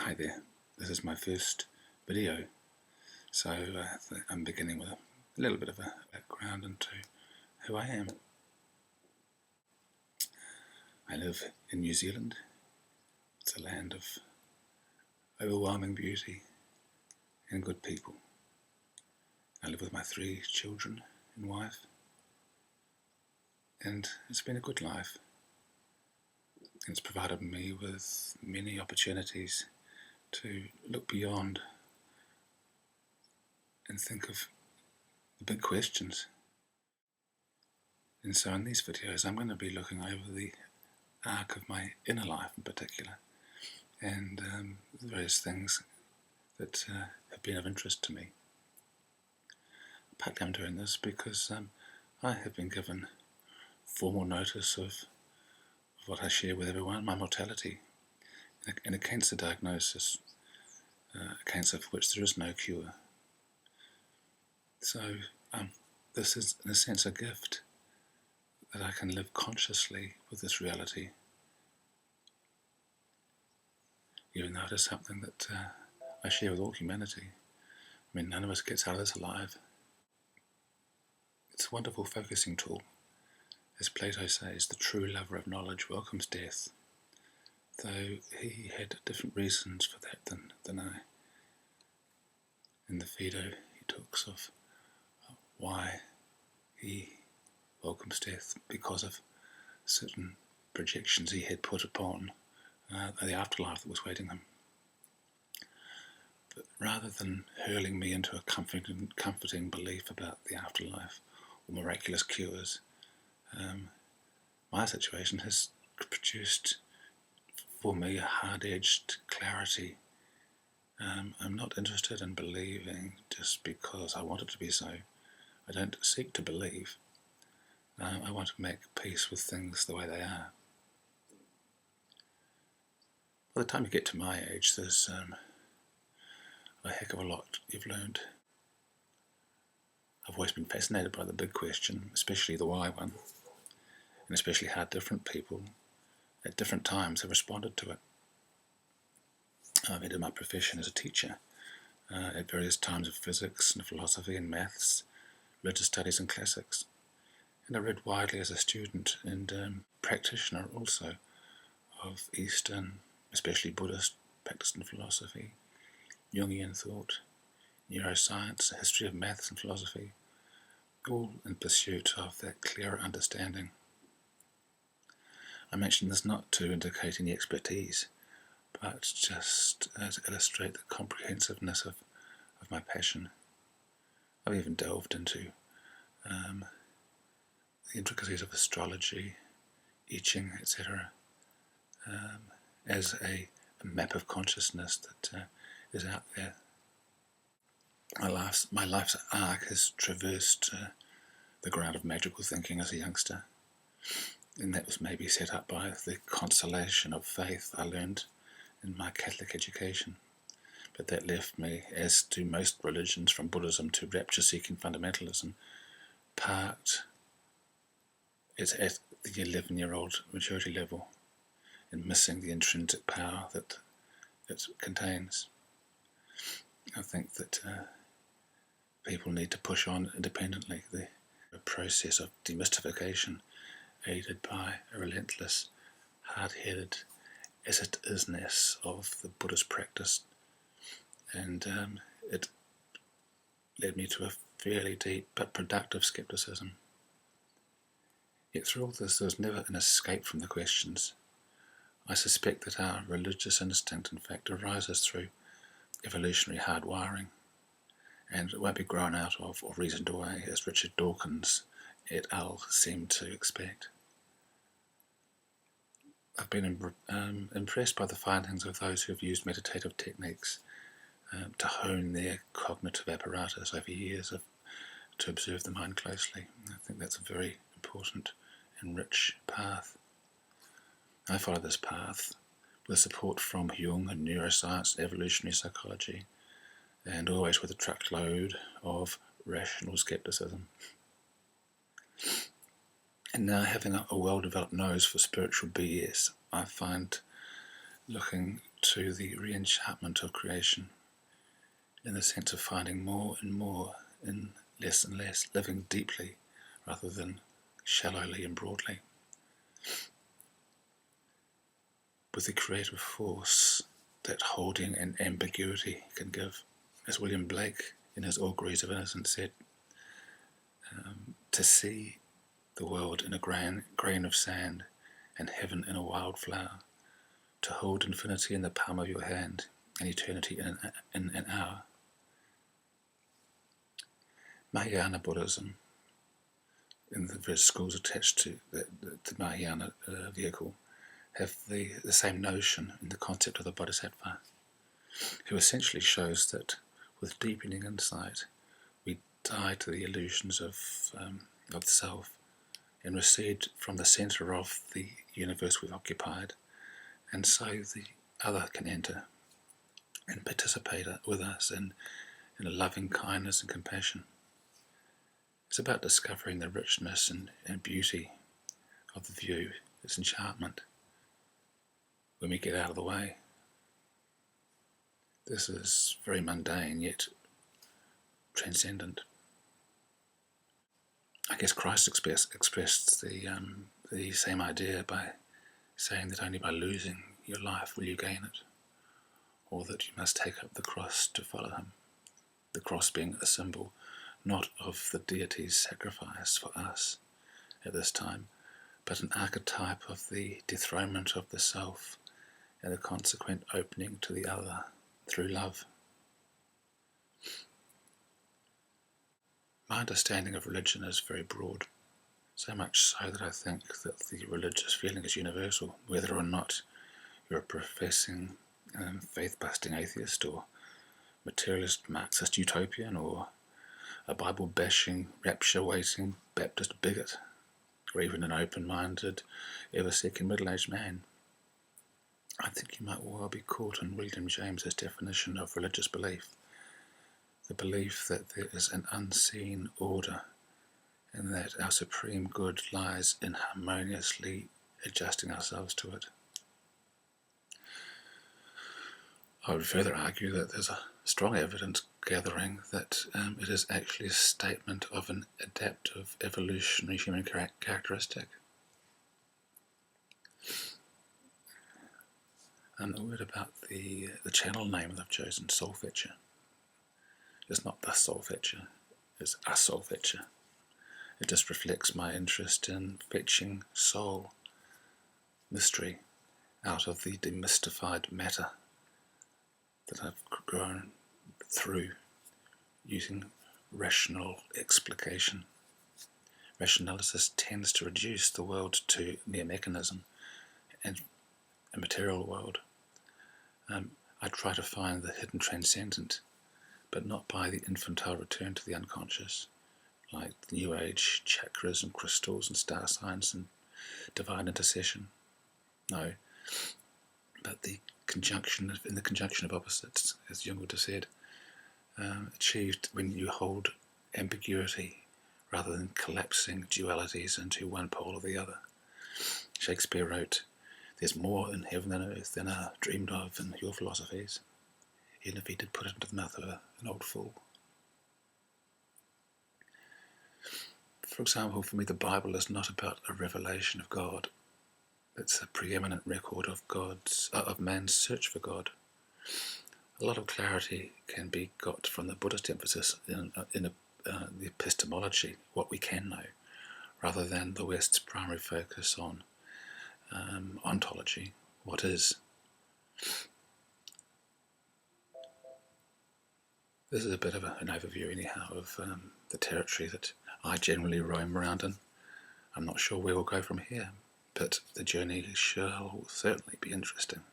Hi there, this is my first video, so I'm beginning with a little bit of a background into who I am. I live in New Zealand. It's a land of overwhelming beauty and good people. I live with my 3 children and wife, and it's been a good life. It's provided me with many opportunities to look beyond and think of the big questions. And so in these videos I'm going to be looking over the arc of my inner life in particular, and various things that have been of interest to me. Partly I'm doing this because I have been given formal notice of what I share with everyone, my mortality, in a cancer diagnosis, a cancer for which there is no cure. So this is in a sense a gift that I can live consciously with this reality, even though it is something that I share with all humanity. I mean, none of us gets out of this alive. It's a wonderful focusing tool. As Plato says, the true lover of knowledge welcomes death, though he had different reasons for that than I. In the Phaedo he talks of why he welcomes death, because of certain projections he had put upon the afterlife that was waiting him. But rather than hurling me into a comforting belief about the afterlife or miraculous cures, my situation has produced for me a hard-edged clarity. I'm not interested in believing just because I want it to be so. I don't seek to believe. I want to make peace with things the way they are. By the time you get to my age, there's a heck of a lot you've learned. I've always been fascinated by the big question, especially the why one, and especially how different people at different times have responded to it. I've entered my profession as a teacher at various times of physics and philosophy and maths, religious studies and classics. And I read widely as a student and practitioner also of Eastern, especially Buddhist practice and philosophy, Jungian thought, neuroscience, a history of maths and philosophy, all in pursuit of that clearer understanding. I mention this not to indicate any expertise, but just to illustrate the comprehensiveness of my passion. I've even delved into the intricacies of astrology, I Ching, etc., as a map of consciousness that is out there. My life's arc has traversed the ground of magical thinking as a youngster, and that was maybe set up by the consolation of faith I learned in my Catholic education. But that left me, as do most religions from Buddhism to rapture-seeking fundamentalism, parked at the 11-year-old maturity level and missing the intrinsic power that it contains. I think that people need to push on independently. The process of demystification, aided by a relentless, hard-headed as-it-isness of the Buddhist practice, and it led me to a fairly deep but productive skepticism. Yet through all this there was never an escape from the questions. I suspect that our religious instinct in fact arises through evolutionary hardwiring, and it won't be grown out of or reasoned away as Richard Dawkins et al. Seem to expect. I've been impressed by the findings of those who have used meditative techniques to hone their cognitive apparatus over years to observe the mind closely. I think that's a very important and rich path. I follow this path with support from Jung and neuroscience and evolutionary psychology, and always with a truckload of rational skepticism. And now, having a well-developed nose for spiritual BS, I find looking to the re-enchantment of creation, in the sense of finding more and more in less and less, living deeply rather than shallowly and broadly, with the creative force that holding and ambiguity can give. As William Blake in his Auguries of Innocence said, to see the world in a grain of sand and heaven in a wild flower, to hold infinity in the palm of your hand and eternity in an hour. Mahayana Buddhism, in the various schools attached to the Mahayana vehicle, have the same notion in the concept of the Bodhisattva, who essentially shows that with deepening insight, we die to the illusions of the self and recede from the centre of the universe we've occupied, and so the other can enter and participate with us in a loving kindness and compassion. It's about discovering the richness and beauty of the view, its enchantment, when we get out of the way. This is very mundane, yet transcendent. I guess Christ expressed the same idea by saying that only by losing your life will you gain it, or that you must take up the cross to follow him, the cross being a symbol not of the deity's sacrifice for us at this time, but an archetype of the dethronement of the self and the consequent opening to the other through love. My understanding of religion is very broad, so much so that I think that the religious feeling is universal, whether or not you're a professing faith-busting atheist or materialist Marxist utopian or a Bible-bashing, rapture-waiting Baptist bigot, or even an open-minded, ever-seeking middle-aged man. I think you might well be caught in William James's definition of religious belief, the belief that there is an unseen order and that our supreme good lies in harmoniously adjusting ourselves to it. I would further argue that there's a strong evidence gathering that it is actually a statement of an adaptive, evolutionary human characteristic. And a word about the channel name that I've chosen, Soulfetcher. It's not the Soulfetcher, it's a Soulfetcher. It just reflects my interest in fetching soul, mystery, out of the demystified matter that I've grown through using rational explication. Rationalism tends to reduce the world to mere mechanism and a material world. I try to find the hidden transcendent, but not by the infantile return to the unconscious, like the New Age chakras and crystals and star signs and divine intercession. No, but in the conjunction of opposites, as Jung would have said, achieved when you hold ambiguity rather than collapsing dualities into one pole or the other. Shakespeare wrote, "There's more in heaven and earth than are dreamed of in your philosophies," even if he did put it into the mouth of an old fool. For example, for me, the Bible is not about a revelation of God. It's a preeminent record of man's search for God. A lot of clarity can be got from the Buddhist emphasis in the epistemology, what we can know, rather than the West's primary focus on ontology, what is. This is a bit of an overview anyhow of the territory that I generally roam around in. I'm not sure where we'll go from here, but the journey shall certainly be interesting.